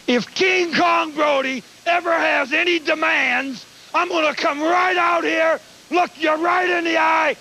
If King Kong Brody ever has any demands, I'm going to come right out here, look you right in the eye,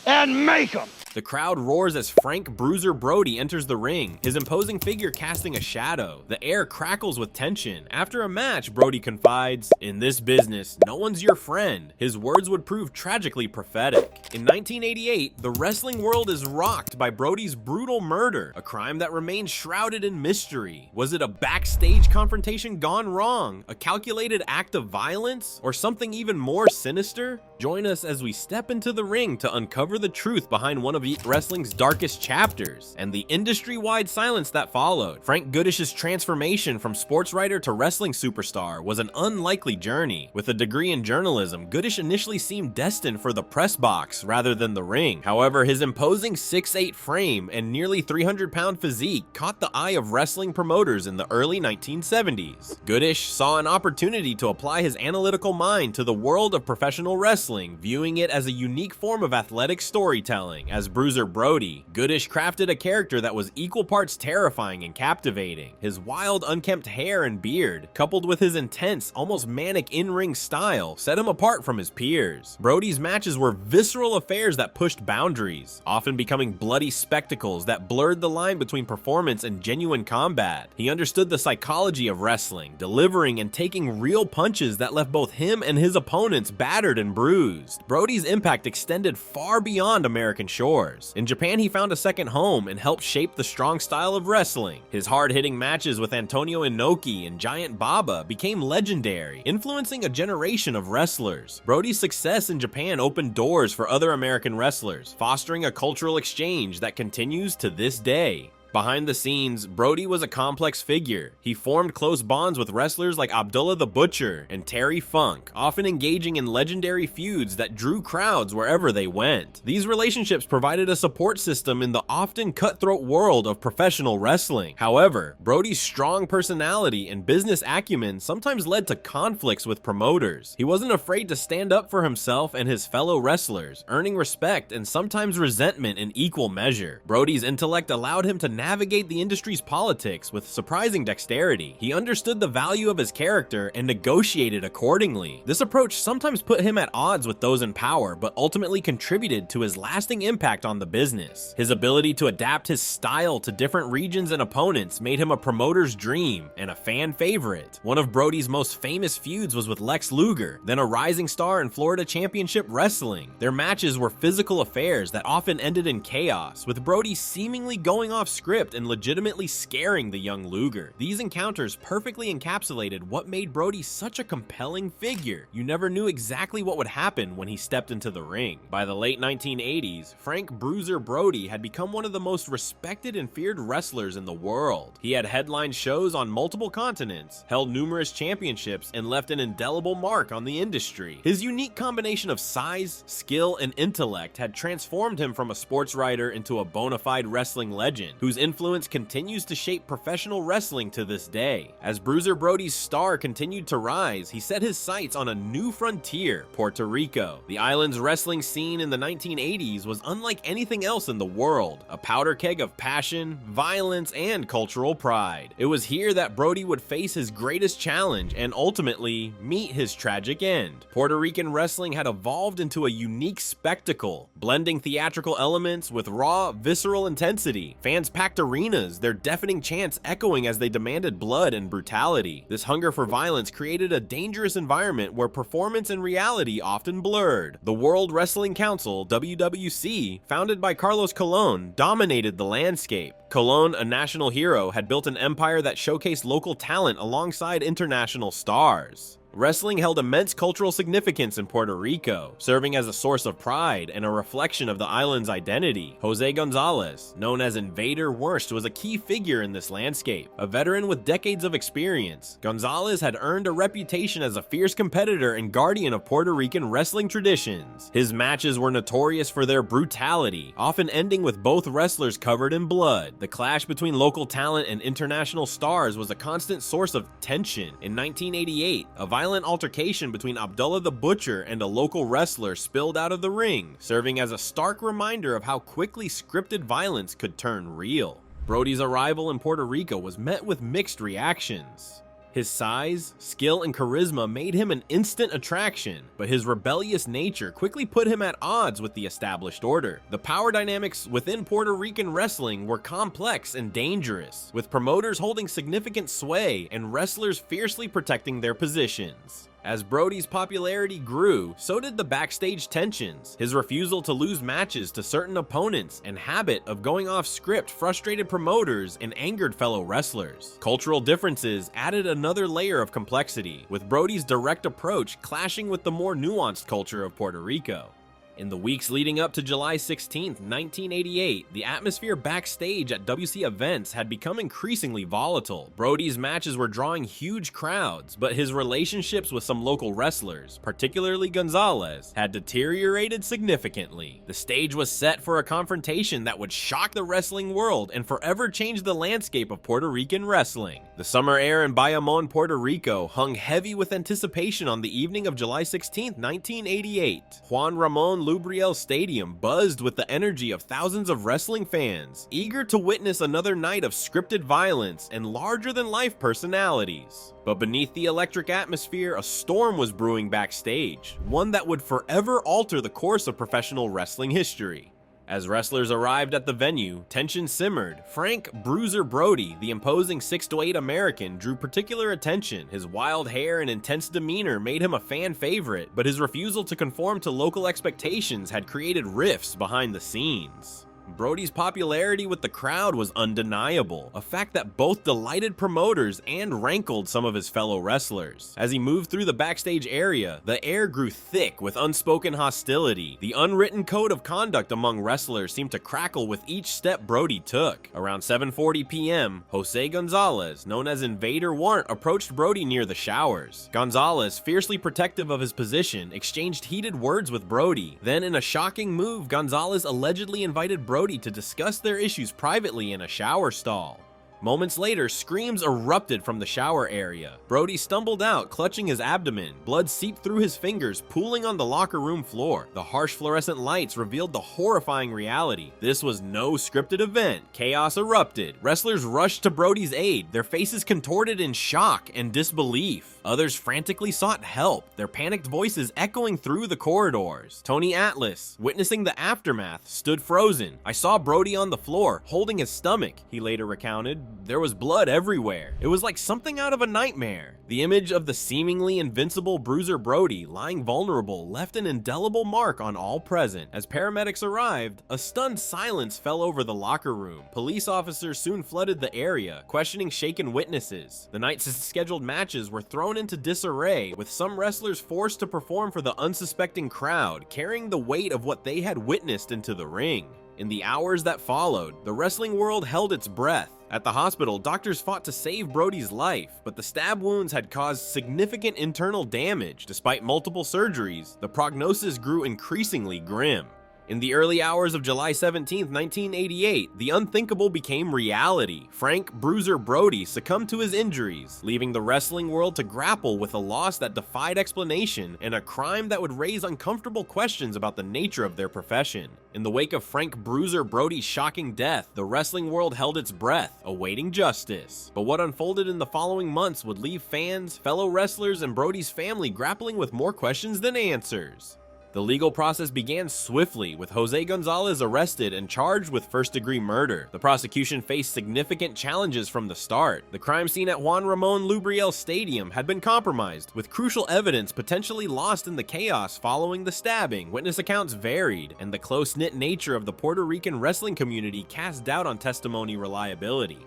and make them. The crowd roars as Frank Bruiser Brody enters the ring, his imposing figure casting a shadow. The air crackles with tension. After a match, Brody confides, "In this business, no one's your friend." His words would prove tragically prophetic. In 1988, the wrestling world is rocked by Brody's brutal murder, a crime that remains shrouded in mystery. Was it a backstage confrontation gone wrong, a calculated act of violence, or something even more sinister? Join us as we step into the ring to uncover the truth behind one of wrestling's darkest chapters and the industry-wide silence that followed. Frank Goodish's transformation from sports writer to wrestling superstar was an unlikely journey. With a degree in journalism, Goodish initially seemed destined for the press box rather than the ring. However, his imposing 6'8" frame and nearly 300-pound physique caught the eye of wrestling promoters in the early 1970s. Goodish saw an opportunity to apply his analytical mind to the world of professional wrestling, viewing it as a unique form of athletic storytelling. As Bruiser Brody, Goodish crafted a character that was equal parts terrifying and captivating. His wild, unkempt hair and beard, coupled with his intense, almost manic in-ring style, set him apart from his peers. Brody's matches were visceral affairs that pushed boundaries, often becoming bloody spectacles that blurred the line between performance and genuine combat. He understood the psychology of wrestling, delivering and taking real punches that left both him and his opponents battered and bruised. Brody's impact extended far beyond American shores. In Japan, he found a second home and helped shape the strong style of wrestling. His hard-hitting matches with Antonio Inoki and Giant Baba became legendary, influencing a generation of wrestlers. Brody's success in Japan opened doors for other American wrestlers, fostering a cultural exchange that continues to this day. Behind the scenes, Brody was a complex figure. He formed close bonds with wrestlers like Abdullah the Butcher and Terry Funk, often engaging in legendary feuds that drew crowds wherever they went. These relationships provided a support system in the often cutthroat world of professional wrestling. However, Brody's strong personality and business acumen sometimes led to conflicts with promoters. He wasn't afraid to stand up for himself and his fellow wrestlers, earning respect and sometimes resentment in equal measure. Brody's intellect allowed him to navigate the industry's politics with surprising dexterity. He understood the value of his character and negotiated accordingly. This approach sometimes put him at odds with those in power, but ultimately contributed to his lasting impact on the business. His ability to adapt his style to different regions and opponents made him a promoter's dream and a fan favorite. One of Brody's most famous feuds was with Lex Luger, then a rising star in Florida Championship Wrestling. Their matches were physical affairs that often ended in chaos, with Brody seemingly going off script and legitimately scaring the young Luger. These encounters perfectly encapsulated what made Brody such a compelling figure. You never knew exactly what would happen when he stepped into the ring. By the late 1980s, Frank Bruiser Brody had become one of the most respected and feared wrestlers in the world. He had headlined shows on multiple continents, held numerous championships, and left an indelible mark on the industry. His unique combination of size, skill, and intellect had transformed him from a sports writer into a bona fide wrestling legend, whose influence continues to shape professional wrestling to this day. As Bruiser Brody's star continued to rise, he set his sights on a new frontier, Puerto Rico. The island's wrestling scene in the 1980s was unlike anything else in the world, a powder keg of passion, violence, and cultural pride. It was here that Brody would face his greatest challenge and ultimately meet his tragic end. Puerto Rican wrestling had evolved into a unique spectacle, blending theatrical elements with raw, visceral intensity. Fans packed arenas, their deafening chants echoing as they demanded blood and brutality. This hunger for violence created a dangerous environment where performance and reality often blurred. The World Wrestling Council, WWC, founded by Carlos Colon, dominated the landscape. Colon, a national hero, had built an empire that showcased local talent alongside international stars. Wrestling held immense cultural significance in Puerto Rico, serving as a source of pride and a reflection of the island's identity. Jose Gonzalez, known as Invader Wurst, was a key figure in this landscape. A veteran with decades of experience, Gonzalez had earned a reputation as a fierce competitor and guardian of Puerto Rican wrestling traditions. His matches were notorious for their brutality, often ending with both wrestlers covered in blood. The clash between local talent and international stars was a constant source of tension. In 1988, a violent altercation between Abdullah the Butcher and a local wrestler spilled out of the ring, serving as a stark reminder of how quickly scripted violence could turn real. Brody's arrival in Puerto Rico was met with mixed reactions. His size, skill, and charisma made him an instant attraction, but his rebellious nature quickly put him at odds with the established order. The power dynamics within Puerto Rican wrestling were complex and dangerous, with promoters holding significant sway and wrestlers fiercely protecting their positions. As Brody's popularity grew, so did the backstage tensions. His refusal to lose matches to certain opponents and habit of going off script frustrated promoters and angered fellow wrestlers. Cultural differences added another layer of complexity, with Brody's direct approach clashing with the more nuanced culture of Puerto Rico. In the weeks leading up to July 16, 1988, the atmosphere backstage at WC events had become increasingly volatile. Brody's matches were drawing huge crowds, but his relationships with some local wrestlers, particularly Gonzalez, had deteriorated significantly. The stage was set for a confrontation that would shock the wrestling world and forever change the landscape of Puerto Rican wrestling. The summer air in Bayamon, Puerto Rico hung heavy with anticipation on the evening of July 16, 1988. Juan Ramon Lubriel Stadium buzzed with the energy of thousands of wrestling fans, eager to witness another night of scripted violence and larger-than-life personalities. But beneath the electric atmosphere, a storm was brewing backstage, one that would forever alter the course of professional wrestling history. As wrestlers arrived at the venue, tension simmered. Frank Bruiser Brody, the imposing 6'8" American, drew particular attention. His wild hair and intense demeanor made him a fan favorite, but his refusal to conform to local expectations had created rifts behind the scenes. Brody's popularity with the crowd was undeniable, a fact that both delighted promoters and rankled some of his fellow wrestlers. As he moved through the backstage area, the air grew thick with unspoken hostility. The unwritten code of conduct among wrestlers seemed to crackle with each step Brody took. Around 7:40 p.m., Jose Gonzalez, known as Invader Warrant, approached Brody near the showers. Gonzalez, fiercely protective of his position, exchanged heated words with Brody. Then, in a shocking move, Gonzalez allegedly invited Brody to discuss their issues privately in a shower stall. Moments later, screams erupted from the shower area. Brody stumbled out, clutching his abdomen. Blood seeped through his fingers, pooling on the locker room floor. The harsh fluorescent lights revealed the horrifying reality. This was no scripted event. Chaos erupted. Wrestlers rushed to Brody's aid, their faces contorted in shock and disbelief. Others frantically sought help, their panicked voices echoing through the corridors. Tony Atlas, witnessing the aftermath, stood frozen. "I saw Brody on the floor, holding his stomach," he later recounted. "There was blood everywhere. It was like something out of a nightmare." The image of the seemingly invincible Bruiser Brody lying vulnerable left an indelible mark on all present. As paramedics arrived, a stunned silence fell over the locker room. Police officers soon flooded the area, questioning shaken witnesses. The night's scheduled matches were thrown into disarray, with some wrestlers forced to perform for the unsuspecting crowd, carrying the weight of what they had witnessed into the ring. In the hours that followed, the wrestling world held its breath. At the hospital, doctors fought to save Brody's life, but the stab wounds had caused significant internal damage. Despite multiple surgeries, the prognosis grew increasingly grim. In the early hours of July 17, 1988, the unthinkable became reality. Frank Bruiser Brody succumbed to his injuries, leaving the wrestling world to grapple with a loss that defied explanation and a crime that would raise uncomfortable questions about the nature of their profession. In the wake of Frank Bruiser Brody's shocking death, the wrestling world held its breath, awaiting justice. But what unfolded in the following months would leave fans, fellow wrestlers, and Brody's family grappling with more questions than answers. The legal process began swiftly, with Jose Gonzalez arrested and charged with first-degree murder. The prosecution faced significant challenges from the start. The crime scene at Juan Ramon Lubriel Stadium had been compromised, with crucial evidence potentially lost in the chaos following the stabbing. Witness accounts varied, and the close-knit nature of the Puerto Rican wrestling community cast doubt on testimony reliability.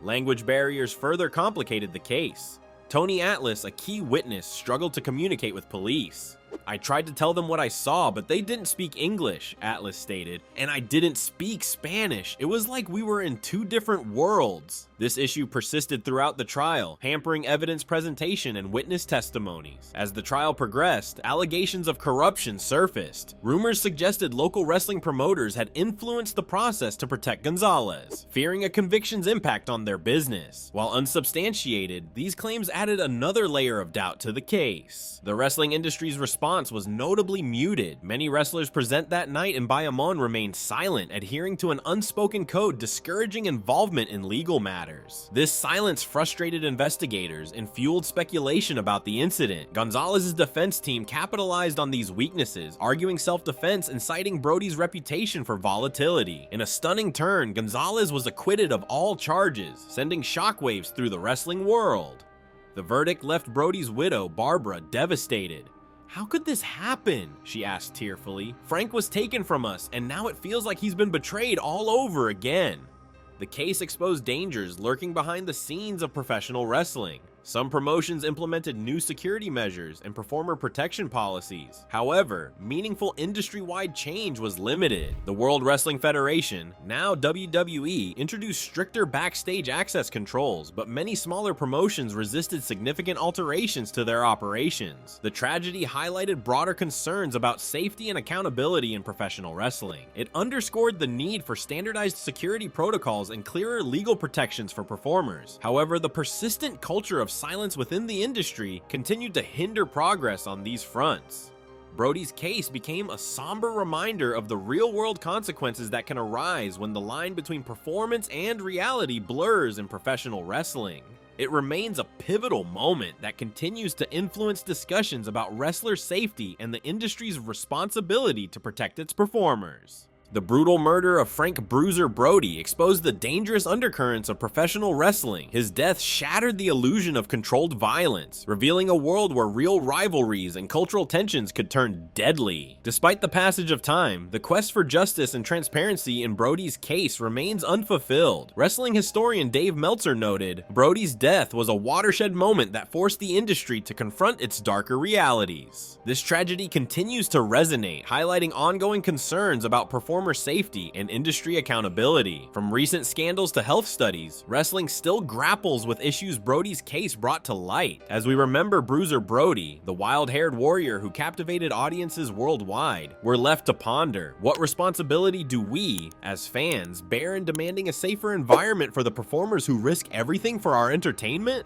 Language barriers further complicated the case. Tony Atlas, a key witness, struggled to communicate with police. "I tried to tell them what I saw, but they didn't speak English," Atlas stated, "and I didn't speak Spanish. It was like we were in two different worlds." This issue persisted throughout the trial, hampering evidence presentation and witness testimonies. As the trial progressed, allegations of corruption surfaced. Rumors suggested local wrestling promoters had influenced the process to protect Gonzalez, fearing a conviction's impact on their business. While unsubstantiated, these claims added another layer of doubt to the case. The wrestling industry's response response was notably muted. Many wrestlers present that night in Bayamon remained silent, adhering to an unspoken code discouraging involvement in legal matters. This silence frustrated investigators and fueled speculation about the incident. Gonzalez's defense team capitalized on these weaknesses, arguing self-defense and citing Brody's reputation for volatility. In a stunning turn, Gonzalez was acquitted of all charges, sending shockwaves through the wrestling world. The verdict left Brody's widow, Barbara, devastated. "How could this happen?" she asked tearfully. "Frank was taken from us, and now it feels like he's been betrayed all over again." The case exposed dangers lurking behind the scenes of professional wrestling. Some promotions implemented new security measures and performer protection policies. However, meaningful industry-wide change was limited. The World Wrestling Federation, now WWE, introduced stricter backstage access controls, but many smaller promotions resisted significant alterations to their operations. The tragedy highlighted broader concerns about safety and accountability in professional wrestling. It underscored the need for standardized security protocols and clearer legal protections for performers. However, the persistent culture of silence within the industry continued to hinder progress on these fronts. Brody's case became a somber reminder of the real-world consequences that can arise when the line between performance and reality blurs in professional wrestling. It remains a pivotal moment that continues to influence discussions about wrestler safety and the industry's responsibility to protect its performers. The brutal murder of Frank Bruiser Brody exposed the dangerous undercurrents of professional wrestling. His death shattered the illusion of controlled violence, revealing a world where real rivalries and cultural tensions could turn deadly. Despite the passage of time, the quest for justice and transparency in Brody's case remains unfulfilled. Wrestling historian Dave Meltzer noted, "Brody's death was a watershed moment that forced the industry to confront its darker realities." This tragedy continues to resonate, highlighting ongoing concerns about performance safety and industry accountability. From recent scandals to health studies, wrestling still grapples with issues Brody's case brought to light. As we remember Bruiser Brody, the wild-haired warrior who captivated audiences worldwide, we're left to ponder, what responsibility do we, as fans, bear in demanding a safer environment for the performers who risk everything for our entertainment?